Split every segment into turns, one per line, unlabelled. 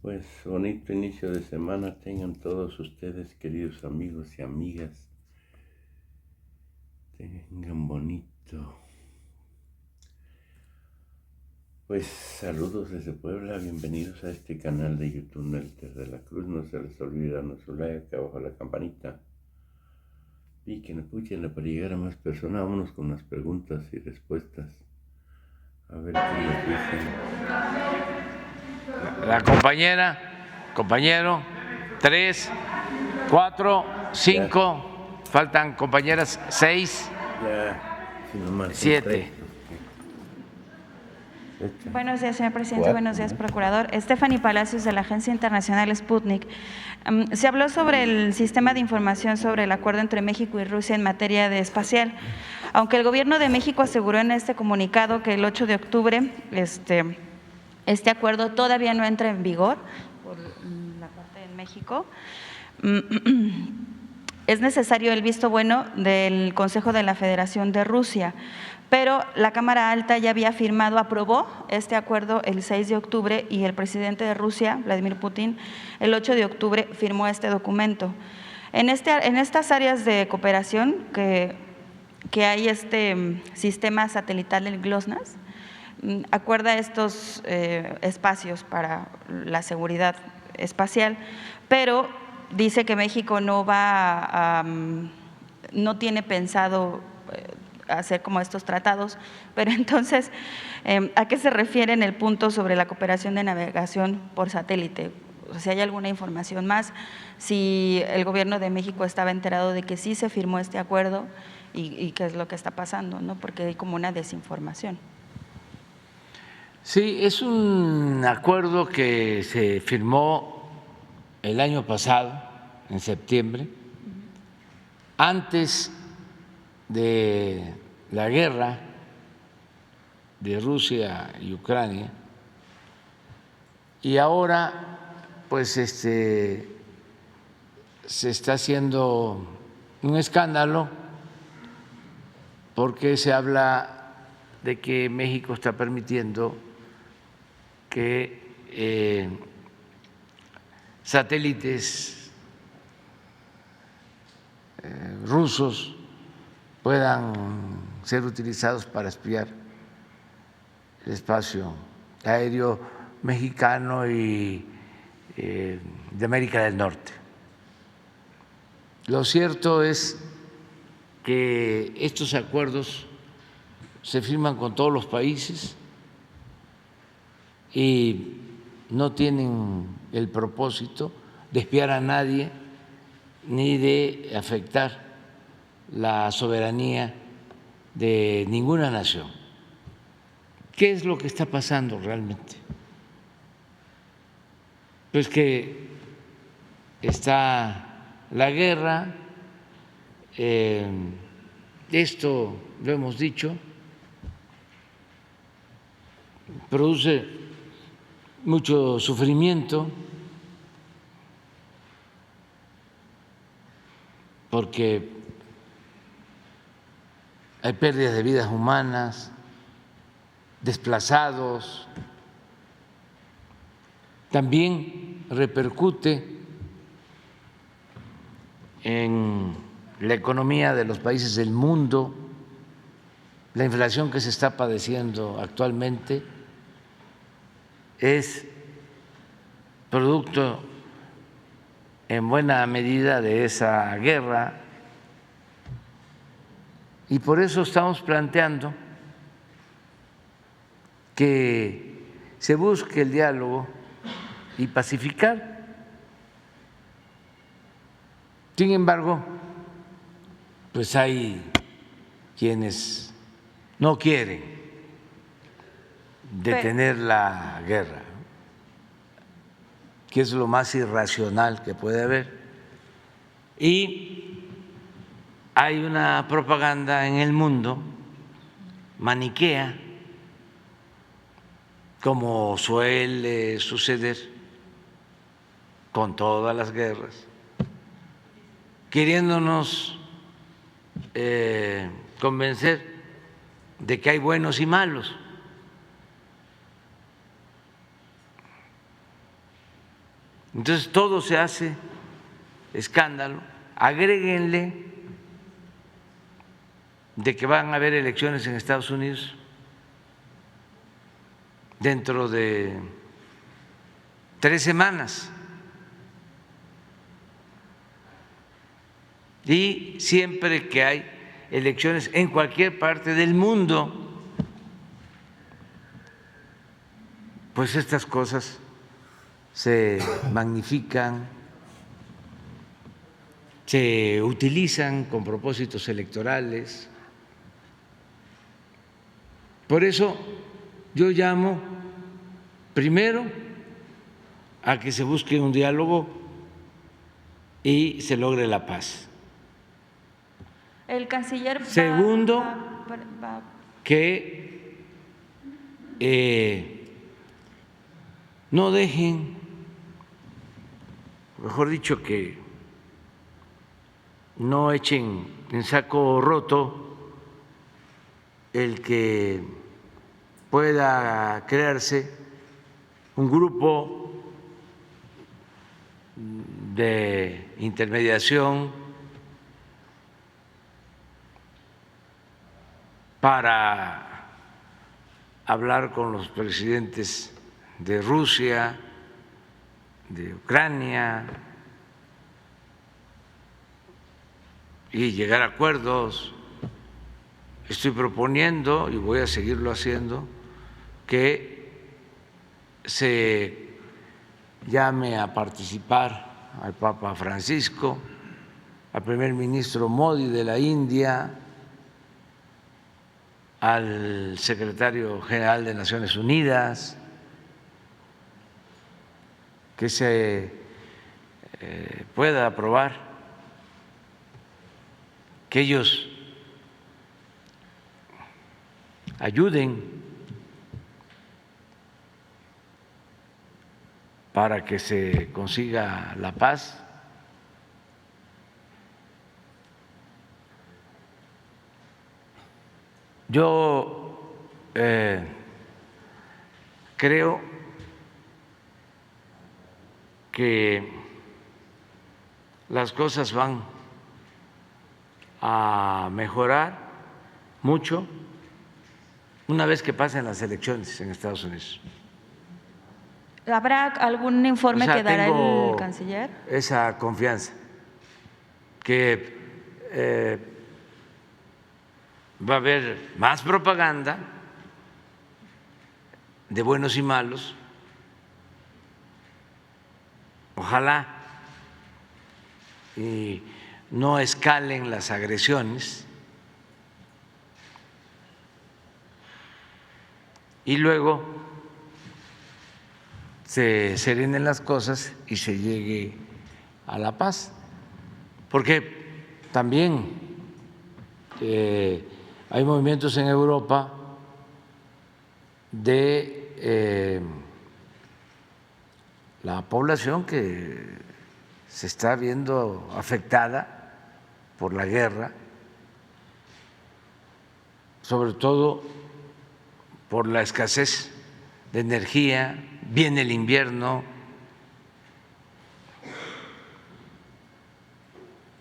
Pues bonito inicio de semana tengan todos ustedes, queridos amigos y amigas. Tengan bonito. Pues saludos desde Puebla, bienvenidos a este canal de YouTube Nelter de la Cruz. No se les olvide darnos su like, abajo la campanita. Piquen, púchenle para llegar a más personas. Vámonos con las preguntas y respuestas. A ver qué nos dicen.
La compañero, 3, 4, 5, faltan compañeras 6,
Ya, si nomás
7.
Buenos días, señor presidente. Buenos días, procurador. Stephanie Palacios, de la Agencia Internacional Sputnik. Se habló sobre el sistema de información sobre el acuerdo entre México y Rusia en materia de espacial. Aunque el gobierno de México aseguró en este comunicado que el 8 de octubre este acuerdo todavía no entra en vigor por la parte de México, es necesario el visto bueno del Consejo de la Federación de Rusia, pero la Cámara Alta ya había aprobó este acuerdo el 6 de octubre y el presidente de Rusia, Vladimir Putin, el 8 de octubre firmó este documento. En estas áreas de cooperación que hay este sistema satelital del GLONASS, acuerda estos espacios para la seguridad espacial, pero dice que México no tiene pensado hacer como estos tratados, pero entonces, ¿a qué se refiere en el punto sobre la cooperación de navegación por satélite? O sea, si hay alguna información más, si el gobierno de México estaba enterado de que sí se firmó este acuerdo y qué es lo que está pasando, ¿no? Porque hay como una desinformación.
Sí, es un acuerdo que se firmó el año pasado, en septiembre, antes de la guerra de Rusia y Ucrania, y ahora pues se está haciendo un escándalo porque se habla de que México está permitiendo que satélites rusos puedan ser utilizados para espiar el espacio aéreo mexicano y de América del Norte. Lo cierto es que estos acuerdos se firman con todos los países y no tienen el propósito de espiar a nadie ni de afectar la soberanía de ninguna nación. ¿Qué es lo que está pasando realmente? Pues que está la guerra, esto lo hemos dicho, produce mucho sufrimiento porque hay pérdidas de vidas humanas, desplazados, también repercute en la economía de los países del mundo, la inflación que se está padeciendo actualmente es producto en buena medida de esa guerra y por eso estamos planteando que se busque el diálogo y pacificar. Sin embargo, pues hay quienes no quieren detener la guerra, que es lo más irracional que puede haber. Y hay una propaganda en el mundo maniquea, como suele suceder con todas las guerras, queriéndonos convencer de que hay buenos y malos. Entonces todo se hace escándalo. Agréguenle de que van a haber elecciones en Estados Unidos dentro de 3 semanas. Y siempre que hay elecciones en cualquier parte del mundo, pues estas cosas se magnifican, se utilizan con propósitos electorales. Por eso yo llamo primero a que se busque un diálogo y se logre la paz.
El canciller
Segundo, que no dejen, mejor dicho, que no echen en saco roto el que pueda crearse un grupo de intermediación para hablar con los presidentes de Rusia, de Ucrania, y llegar a acuerdos. Estoy proponiendo, y voy a seguirlo haciendo, que se llame a participar al Papa Francisco, al primer ministro Modi de la India, al secretario general de Naciones Unidas, que se pueda aprobar que ellos ayuden para que se consiga la paz. Yo creo que las cosas van a mejorar mucho una vez que pasen las elecciones en Estados Unidos.
¿Habrá algún informe que dará
tengo
el canciller?
Esa confianza que va a haber más propaganda de buenos y malos. Ojalá y no escalen las agresiones y luego se serenen las cosas y se llegue a la paz, porque también hay movimientos en Europa de la población que se está viendo afectada por la guerra, sobre todo por la escasez de energía, viene el invierno.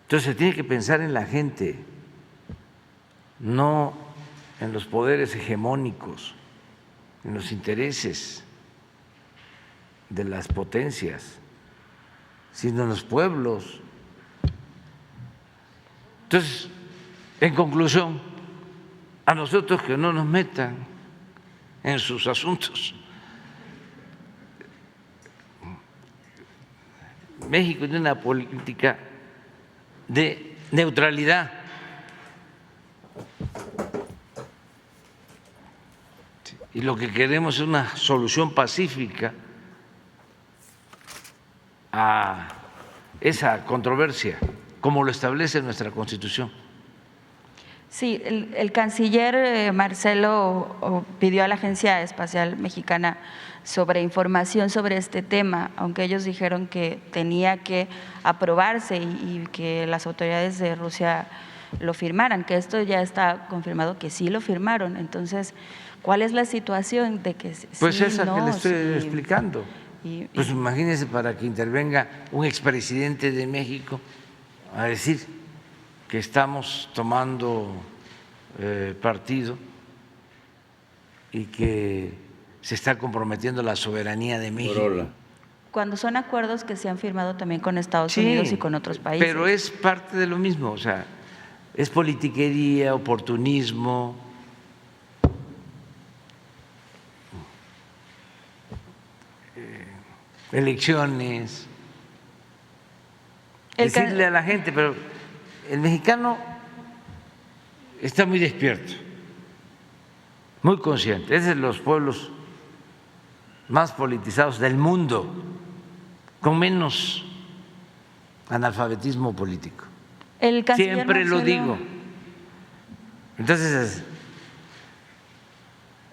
Entonces se tiene que pensar en la gente, no en los poderes hegemónicos, en los intereses de las potencias, sino en los pueblos. Entonces, en conclusión, a nosotros que no nos metan en sus asuntos. México tiene una política de neutralidad. Y lo que queremos es una solución pacífica a esa controversia, como lo establece nuestra Constitución.
Sí, el canciller Marcelo pidió a la Agencia Espacial Mexicana sobre información sobre este tema, aunque ellos dijeron que tenía que aprobarse y que las autoridades de Rusia lo firmaran, que esto ya está confirmado que sí lo firmaron. Entonces, ¿cuál es la situación de que
pues
sí,
esa
no,
que le estoy
sí,
explicando. Pues imagínense, para que intervenga un expresidente de México a decir que estamos tomando partido y que se está comprometiendo la soberanía de México.
Corolla.
Cuando son acuerdos que se han firmado también con Estados Unidos y con otros países.
Pero es parte de lo mismo, o sea, es politiquería, oportunismo. Elecciones. Decirle a la gente, pero el mexicano está muy despierto, muy consciente. Es de los pueblos más politizados del mundo, con menos analfabetismo político. Siempre lo digo. Entonces,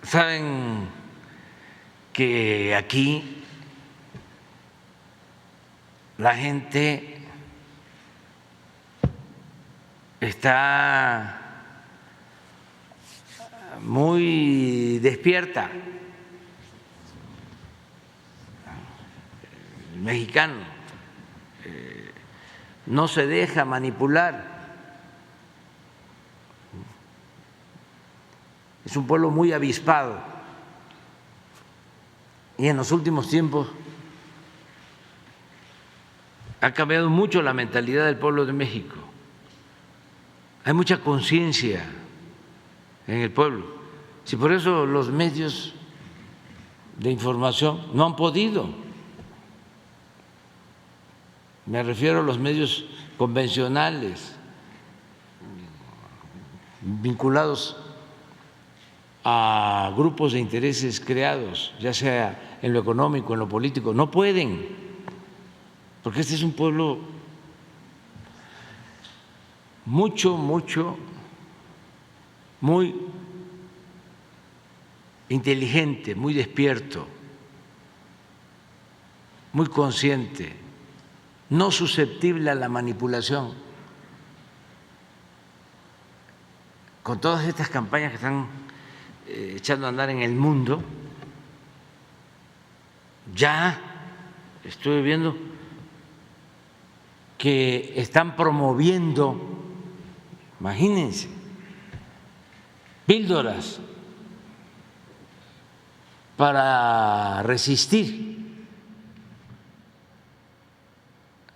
saben que aquí la gente está muy despierta. El mexicano no se deja manipular. Es un pueblo muy avispado y en los últimos tiempos ha cambiado mucho la mentalidad del pueblo de México. Hay mucha conciencia en el pueblo. Si por eso los medios de información no han podido, me refiero a los medios convencionales vinculados a grupos de intereses creados, ya sea en lo económico, en lo político, no pueden, porque este es un pueblo muy inteligente, muy despierto, muy consciente, no susceptible a la manipulación. Con todas estas campañas que están echando a andar en el mundo, ya estoy viendo que están promoviendo, imagínense, píldoras para resistir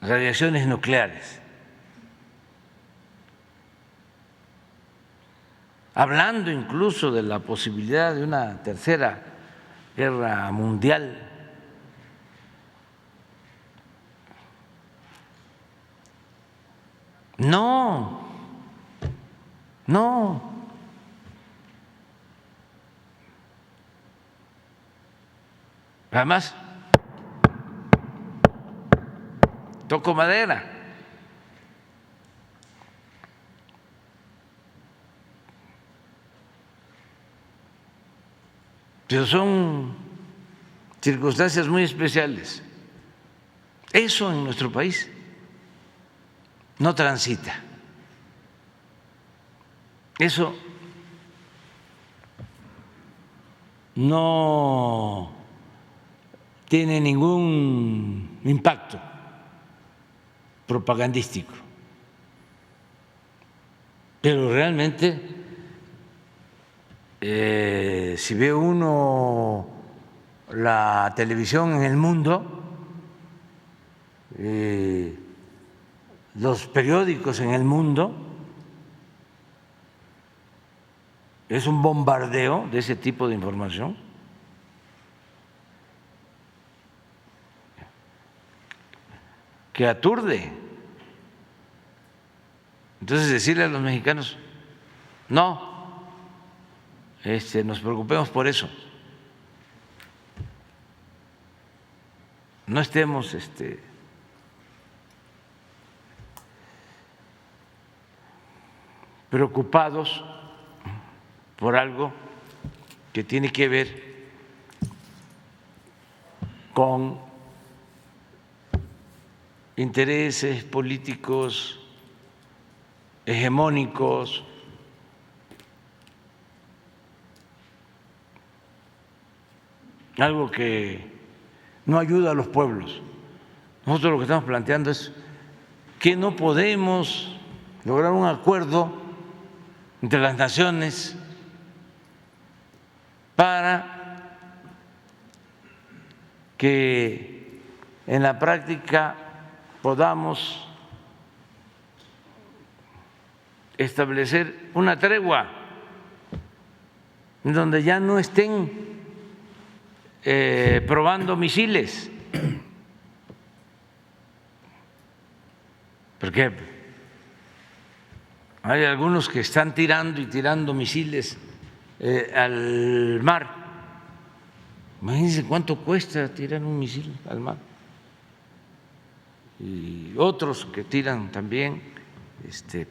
radiaciones nucleares, hablando incluso de la posibilidad de una tercera guerra mundial. No. Además, toco madera. Pero son circunstancias muy especiales. Eso en nuestro país no transita. Eso no tiene ningún impacto propagandístico. Pero realmente, si ve uno la televisión en el mundo, los periódicos en el mundo, es un bombardeo de ese tipo de información. Que aturde. Entonces, decirle a los mexicanos, no, nos preocupemos por eso, no estemos preocupados por algo que tiene que ver con intereses políticos hegemónicos, algo que no ayuda a los pueblos. Nosotros lo que estamos planteando es que no podemos lograr un acuerdo entre las naciones para que en la práctica podamos establecer una tregua en donde ya no estén probando misiles, porque hay algunos que están tirando y tirando misiles al mar. Imagínense cuánto cuesta tirar un misil al mar. Y otros que tiran también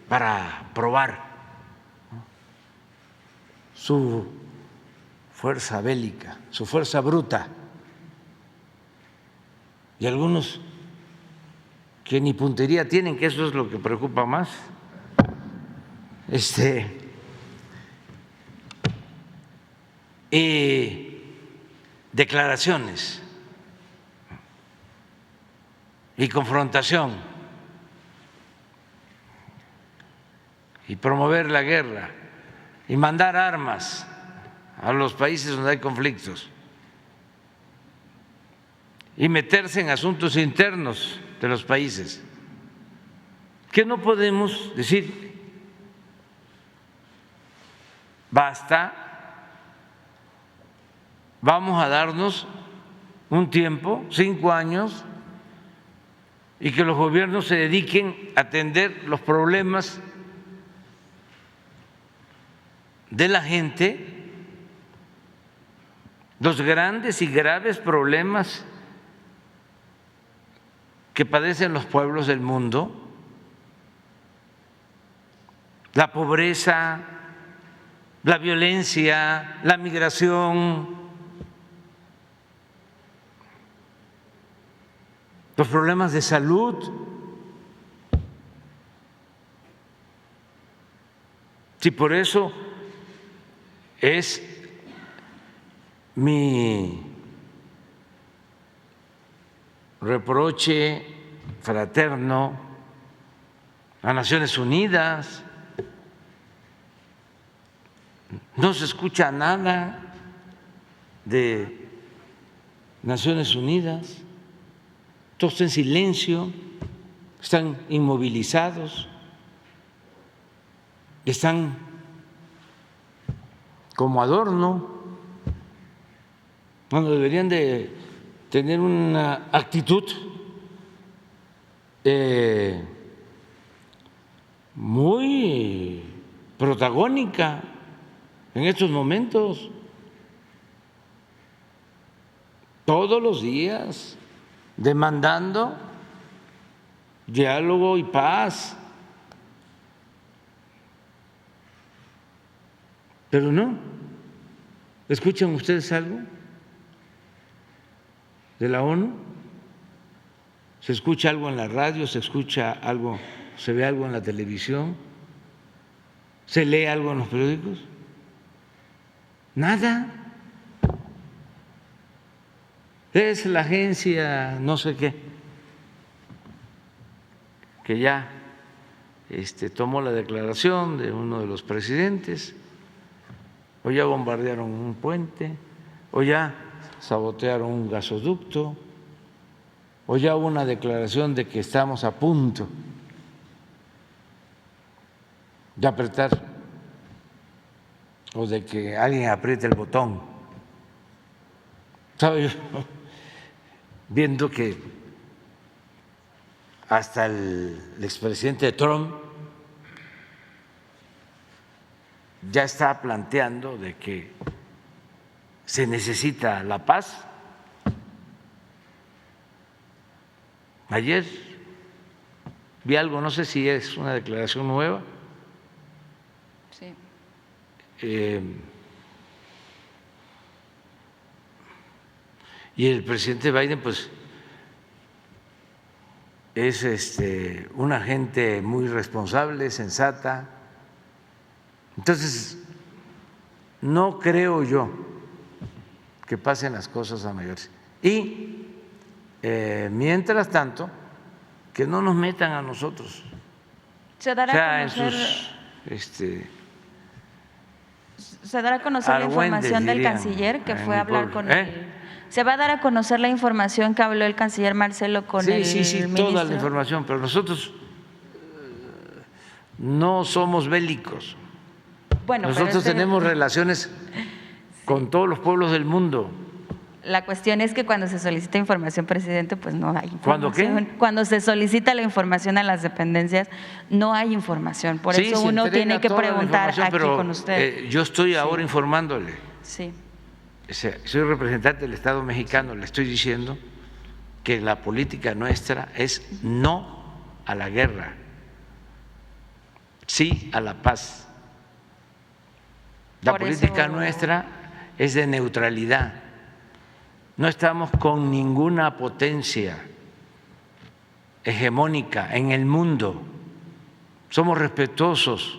para probar, ¿no?, su fuerza bélica, su fuerza bruta. Y algunos que ni puntería tienen, que eso es lo que preocupa más. Declaraciones y confrontación y promover la guerra y mandar armas a los países donde hay conflictos y meterse en asuntos internos de los países, que no podemos decir basta, vamos a darnos un tiempo, 5 años, y que los gobiernos se dediquen a atender los problemas de la gente, los grandes y graves problemas que padecen los pueblos del mundo, la pobreza, la violencia, la migración, los problemas de salud. Sí, por eso es mi reproche fraterno a Naciones Unidas. No se escucha nada de Naciones Unidas, todos en silencio, están inmovilizados, están como adorno, cuando deberían de tener una actitud muy protagónica en estos momentos, todos los días demandando diálogo y paz. Pero no, ¿escuchan ustedes algo de la ONU? ¿Se escucha algo en la radio? ¿Se escucha algo? ¿Se ve algo en la televisión? ¿Se lee algo en los periódicos? Nada. Es la agencia no sé qué que ya tomó la declaración de uno de los presidentes, o ya bombardearon un puente, o ya sabotearon un gasoducto, o ya hubo una declaración de que estamos a punto de apretar o de que alguien apriete el botón. Estaba yo viendo que hasta el expresidente Trump ya está planteando de que se necesita la paz. Ayer vi algo, no sé si es una declaración nueva.
Sí.
Y el presidente Biden, pues, es una gente muy responsable, sensata. Entonces, no creo yo que pasen las cosas a mayores. Y mientras tanto, que no nos metan a nosotros.
Se dará a conocer, se dará a conocer la información del canciller que fue a hablar con se va a dar a conocer la información que habló el canciller Marcelo con el ministro.
Toda la información, pero nosotros no somos bélicos.
Bueno,
nosotros tenemos relaciones con todos los pueblos del mundo.
La cuestión es que cuando se solicita información, presidente, pues no hay información.
¿Cuándo qué?
Cuando se solicita la información a las dependencias, no hay información. Por eso uno tiene que preguntar aquí con usted.
Yo estoy ahora informándole.
Sí.
Soy representante del Estado mexicano, le estoy diciendo que la política nuestra es no a la guerra, sí a la paz. La política nuestra es de neutralidad. No estamos con ninguna potencia hegemónica en el mundo. Somos respetuosos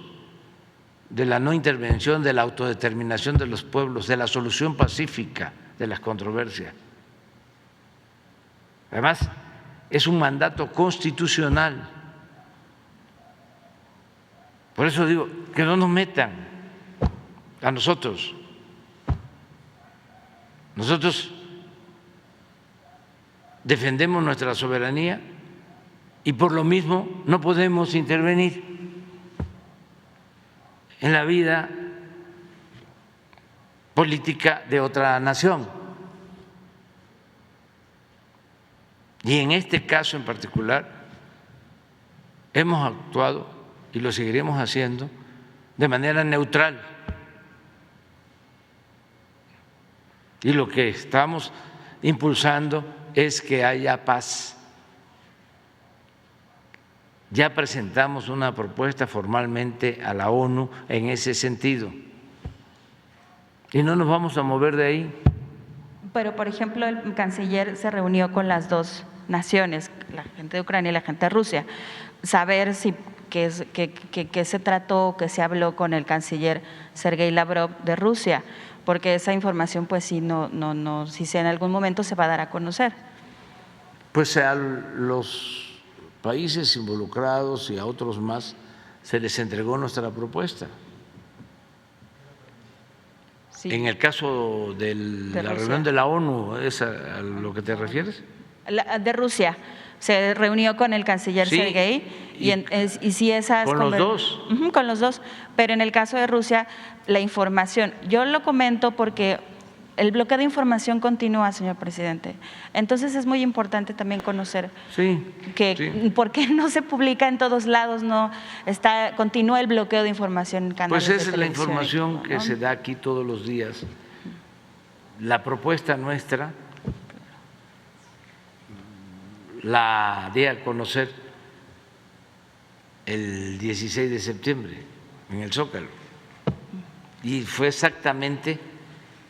de la no intervención, de la autodeterminación de los pueblos, de la solución pacífica de las controversias. Además, es un mandato constitucional. Por eso digo, que no nos metan a nosotros. Nosotros defendemos nuestra soberanía y por lo mismo no podemos intervenir en la vida política de otra nación. Y en este caso en particular hemos actuado y lo seguiremos haciendo de manera neutral. Y lo que estamos impulsando es que haya paz. Ya presentamos una propuesta formalmente a la ONU en ese sentido y no nos vamos a mover de ahí.
Pero, por ejemplo, el canciller se reunió con las dos naciones, la gente de Ucrania y la gente de Rusia, saber si qué se trató, qué se habló con el canciller Sergei Lavrov de Rusia, porque esa información, pues sí, si en algún momento se va a dar a conocer.
Pues a los países involucrados y a otros más se les entregó nuestra propuesta. Sí. En el caso de la reunión de la ONU, ¿es a lo que te refieres?
De Rusia. Se reunió con el canciller Sergei y si esas…
¿Con los dos?
Con los dos, pero en el caso de Rusia, la información, yo lo comento porque el bloqueo de información continúa, señor presidente. Entonces es muy importante también conocer por qué no se publica en todos lados, continúa el bloqueo de información en canales de televisión.
Pues esa es la información que se da aquí todos los días. La propuesta nuestra la di a conocer el 16 de septiembre en el Zócalo y fue exactamente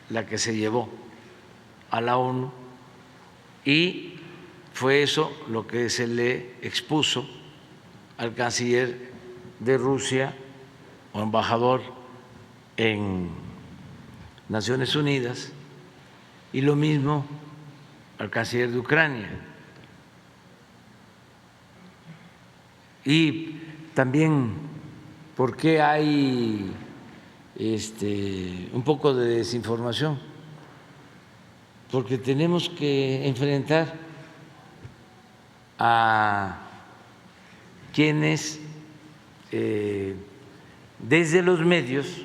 la que se llevó a la ONU y fue eso lo que se le expuso al canciller de Rusia o embajador en Naciones Unidas y lo mismo al canciller de Ucrania. Y también, ¿por qué hay un poco de desinformación? Porque tenemos que enfrentar a quienes desde los medios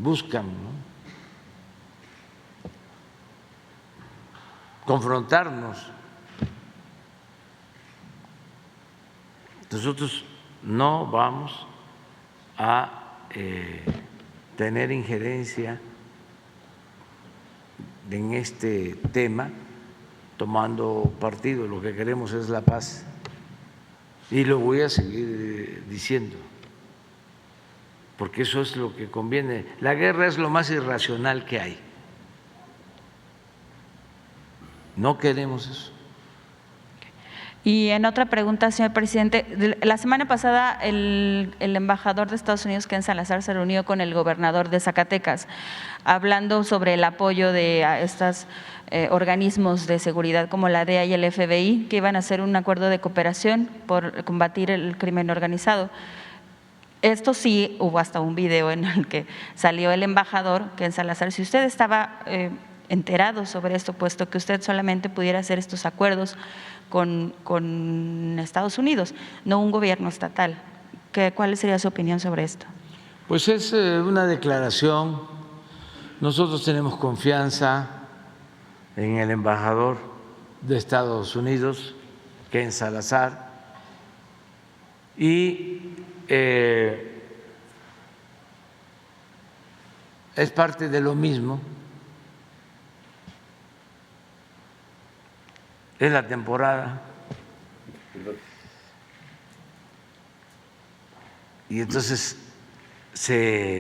buscan confrontarnos. Nosotros no vamos a tener injerencia en este tema tomando partido. Lo que queremos es la paz y lo voy a seguir diciendo porque eso es lo que conviene. La guerra es lo más irracional que hay. No queremos eso.
Y en otra pregunta, señor presidente, la semana pasada el embajador de Estados Unidos, Ken Salazar, se reunió con el gobernador de Zacatecas, hablando sobre el apoyo de estos organismos de seguridad como la DEA y el FBI, que iban a hacer un acuerdo de cooperación por combatir el crimen organizado. Esto sí, hubo hasta un video en el que salió el embajador, Ken Salazar. Si usted estaba enterado sobre esto, puesto que usted solamente pudiera hacer estos acuerdos con Estados Unidos, no un gobierno estatal, ¿cuál sería su opinión sobre esto?
Pues es una declaración. Nosotros tenemos confianza en el embajador de Estados Unidos, Ken Salazar, y es parte de lo mismo. Es la temporada. Y entonces se